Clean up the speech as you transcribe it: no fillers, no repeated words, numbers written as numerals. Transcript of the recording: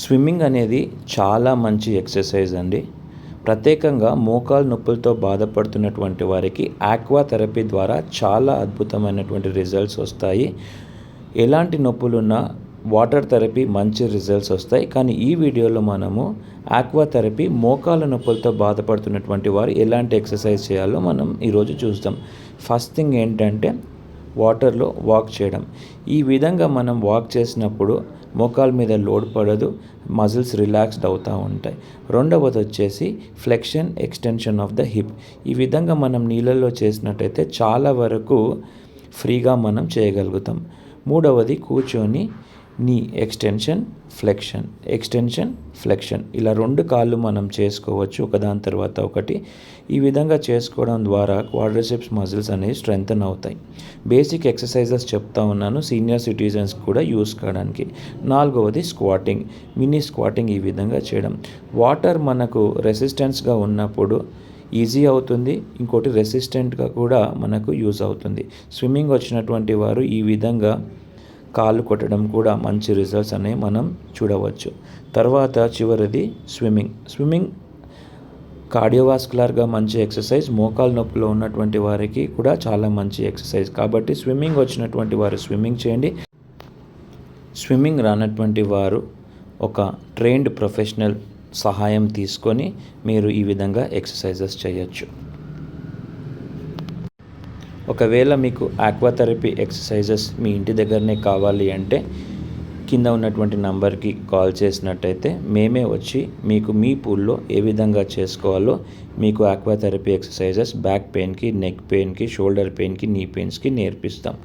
Swimming అనేది చాలా మంచి ఎక్సర్సైజ్ అండి. ప్రత్యేకంగా మోకాలు నొప్పులతో బాధపడుతున్నటువంటి వారికి ఆక్వా థెరపీ ద్వారా చాలా అద్భుతమైనటువంటి రిజల్ట్స్ వస్తాయి. ఎలాంటి నొప్పులున్నా వాటర్ థెరపీ మంచి రిజల్ట్స్ వస్తాయి. కానీ ఈ వీడియోలో మనము ఆక్వా థెరపీ మోకాల నొప్పులతో బాధపడుతున్నటువంటి వారు ఎలాంటి ఎక్సర్సైజ్ చేయాలో మనం ఈరోజు చూద్దాం. ఫస్ట్ థింగ్ ఏంటంటే వాటర్లో వాక్ చేయడం. ఈ విధంగా మనం వాక్ చేసినప్పుడు మోకాల మీద లోడ్ పడదు, మజిల్స్ రిలాక్స్డ్ అవుతూ ఉంటాయి. రెండవది వచ్చేసి flexion extension of the hip. ఈ విధంగా మనం నీళ్ళల్లో చేసినట్టయితే చాలా వరకు ఫ్రీగా మనం చేయగలుగుతాం. మూడవది కూర్చొని నీ ఎక్స్టెన్షన్ ఫ్లెక్షన్ ఇలా 2 కాళ్ళు మనం చేసుకోవచ్చు ఒకదాని తర్వాత ఒకటి. ఈ విధంగా చేసుకోవడం ద్వారా క్వాడ్రిసెప్స్ మజిల్స్ అనేవి స్ట్రెంగ్తన్ అవుతాయి. బేసిక్ ఎక్సర్సైజెస్ చెప్తా ఉన్నాను, సీనియర్ సిటిజన్స్ కూడా యూస్ కావడానికి. నాలుగవది స్క్వాటింగ్, మినీ స్క్వాటింగ్. ఈ విధంగా చేయడం వాటర్ మనకు రెసిస్టెన్స్గా ఉన్నప్పుడు ఈజీ అవుతుంది, ఇంకోటి రెసిస్టెంట్గా కూడా మనకు యూజ్ అవుతుంది. స్విమ్మింగ్ వచ్చినటువంటి వారు ఈ విధంగా కాళ్ళు కొట్టడం కూడా మంచి రిజల్ట్స్ అనేవి మనం చూడవచ్చు. తర్వాత చివరిది స్విమ్మింగ్ కార్డియోవాస్కులర్గా మంచి ఎక్సర్సైజ్, మోకాలు నొప్పిలో ఉన్నటువంటి వారికి కూడా చాలా మంచి ఎక్సర్సైజ్. కాబట్టి స్విమ్మింగ్ వచ్చినటువంటి వారు స్విమ్మింగ్ చేయండి. స్విమ్మింగ్ రానటువంటి వారు ఒక ట్రైన్డ్ ప్రొఫెషనల్ సహాయం తీసుకొని మీరు ఈ విధంగా ఎక్సర్సైజెస్ చేయొచ్చు. ఒకవేళ మీకు ఆక్వా థెరపీ ఎక్సర్సైజెస్ మీ ఇంటి దగ్గరనే కావాలి అంటే కింద ఉన్నటువంటి నంబర్కి కాల్ చేసినట్టయితే మేమే వచ్చి మీకు మీ పూల్లో ఏ విధంగా చేసుకోవాలో మీకు ఆక్వా థెరపీ ఎక్సర్సైజెస్ బ్యాక్ పెయిన్కి, నెక్ పెయిన్కి, షోల్డర్ పెయిన్కి, నీ పెయిన్స్కి నేర్పిస్తాం.